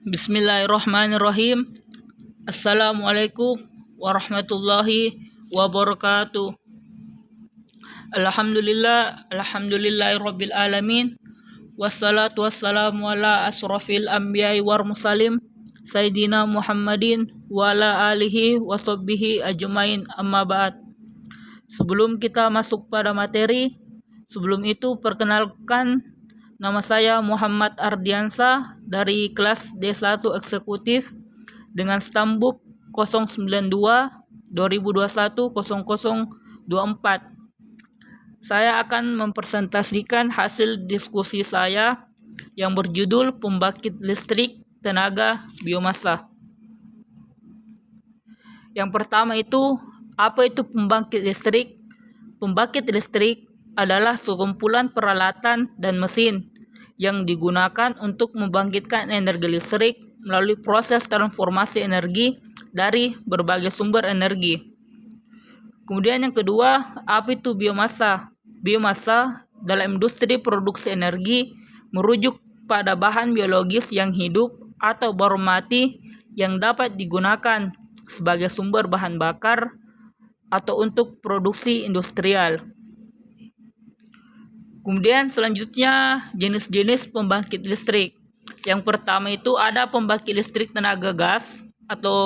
Bismillahirrahmanirrahim. Assalamualaikum warahmatullahi wabarakatuh. Alhamdulillahirabbil alamin. Wassalatu wassalamu ala asrofil anbiya'i war mursalin Sayyidina Muhammadin wa ala alihi wa sahbihi ajmain, amma ba'd. Sebelum kita masuk pada materi, sebelum itu perkenalkan, nama saya Muhammad Ardiansa dari kelas D1 Eksekutif dengan stambuk 092 2021 0024. Saya akan mempresentasikan hasil diskusi saya yang berjudul Pembangkit Listrik Tenaga Biomasa. Yang pertama itu, apa itu pembangkit listrik? Pembangkit listrik adalah sekumpulan peralatan dan mesin yang digunakan untuk membangkitkan energi listrik melalui proses transformasi energi dari berbagai sumber energi. Kemudian yang kedua, apa itu biomasa? Biomasa dalam industri produksi energi merujuk pada bahan biologis yang hidup atau baru mati yang dapat digunakan sebagai sumber bahan bakar atau untuk produksi industrial. Kemudian selanjutnya jenis-jenis pembangkit listrik. Yang pertama itu ada pembangkit listrik tenaga gas atau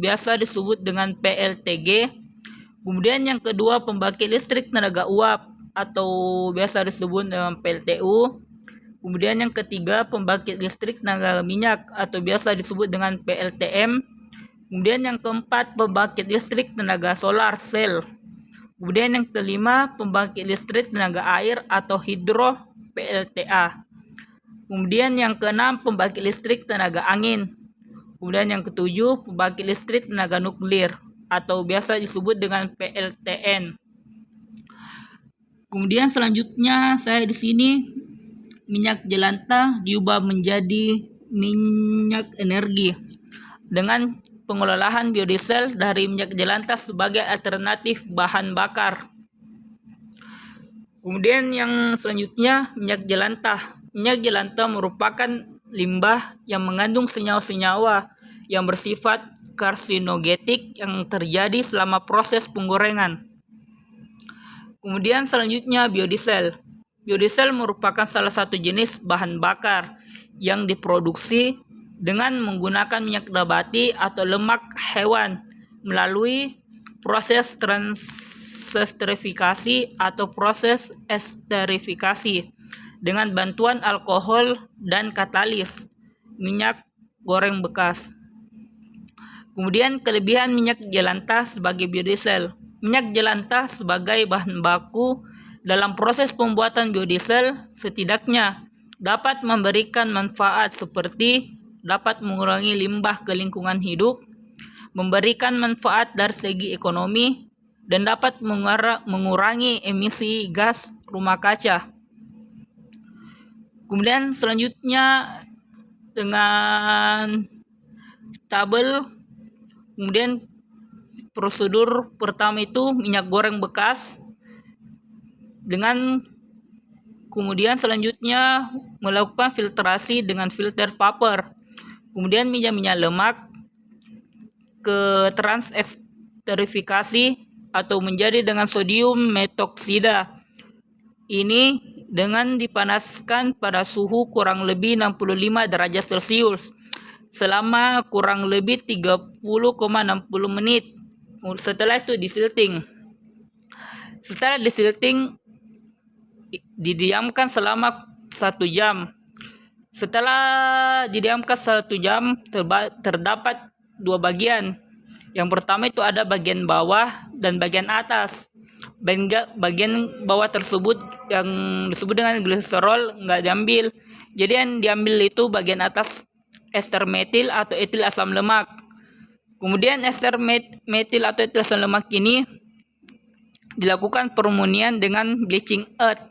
biasa disebut dengan PLTG. Kemudian yang kedua pembangkit listrik tenaga uap atau biasa disebut dengan PLTU. Kemudian yang ketiga pembangkit listrik tenaga minyak atau biasa disebut dengan PLTM. Kemudian yang keempat pembangkit listrik tenaga solar sel. Kemudian yang kelima pembangkit listrik tenaga air atau hidro PLTA. Kemudian yang keenam pembangkit listrik tenaga angin. Kemudian yang ketujuh pembangkit listrik tenaga nuklir atau biasa disebut dengan PLTN. Kemudian selanjutnya saya di sini minyak jelantah diubah menjadi minyak energi dengan pengelolaan biodiesel dari minyak jelantah sebagai alternatif bahan bakar. Kemudian yang selanjutnya minyak jelantah. Minyak jelantah merupakan limbah yang mengandung senyawa-senyawa yang bersifat karsinogenik yang terjadi selama proses penggorengan. Kemudian selanjutnya biodiesel. Biodiesel merupakan salah satu jenis bahan bakar yang diproduksi dengan menggunakan minyak nabati atau lemak hewan melalui proses transesterifikasi atau proses esterifikasi dengan bantuan alkohol dan katalis minyak goreng bekas. Kemudian kelebihan minyak jelantah sebagai biodiesel. Minyak jelantah sebagai bahan baku dalam proses pembuatan biodiesel setidaknya dapat memberikan manfaat seperti dapat mengurangi limbah ke lingkungan hidup, memberikan manfaat dari segi ekonomi, dan dapat mengurangi emisi gas rumah kaca. Kemudian selanjutnya dengan tabel. Kemudian prosedur pertama itu minyak goreng bekas dengan kemudian selanjutnya melakukan filtrasi dengan filter paper. Kemudian minyak lemak ke transesterifikasi atau menjadi dengan sodium metoksida. Ini dengan dipanaskan pada suhu kurang lebih 65 derajat Celcius selama kurang lebih 30,60 menit. Setelah itu disilting. Setelah disilting didiamkan selama 1 jam. Setelah didiamkan 1 jam terdapat 2 bagian. Yang pertama itu ada bagian bawah dan bagian atas. Bagian bawah tersebut yang disebut dengan gliserol nggak diambil. Jadi yang diambil itu bagian atas ester metil atau etil asam lemak. Kemudian ester metil atau etil asam lemak ini dilakukan permunian dengan bleaching earth.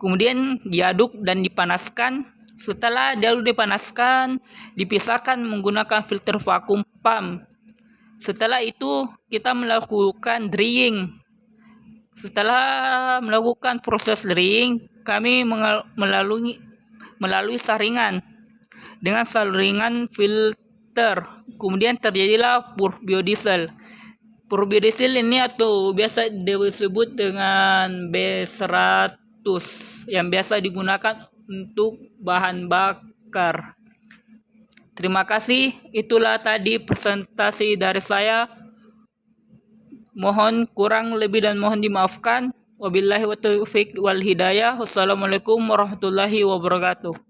Kemudian diaduk dan dipanaskan. Setelah dipanaskan, dipisahkan menggunakan filter vakum pump. Setelah itu kita melakukan drying. Setelah melakukan proses drying, kami melalui saringan. dengan saringan filter. Kemudian terjadilah biodiesel. Biodiesel ini atau biasa disebut dengan B100 yang biasa digunakan untuk bahan bakar. Terima kasih, itulah tadi presentasi dari saya. Mohon kurang lebih dan mohon dimaafkan. Wabillahi wa taufiq wal hidayah. Wassalamualaikum warahmatullahi wabarakatuh.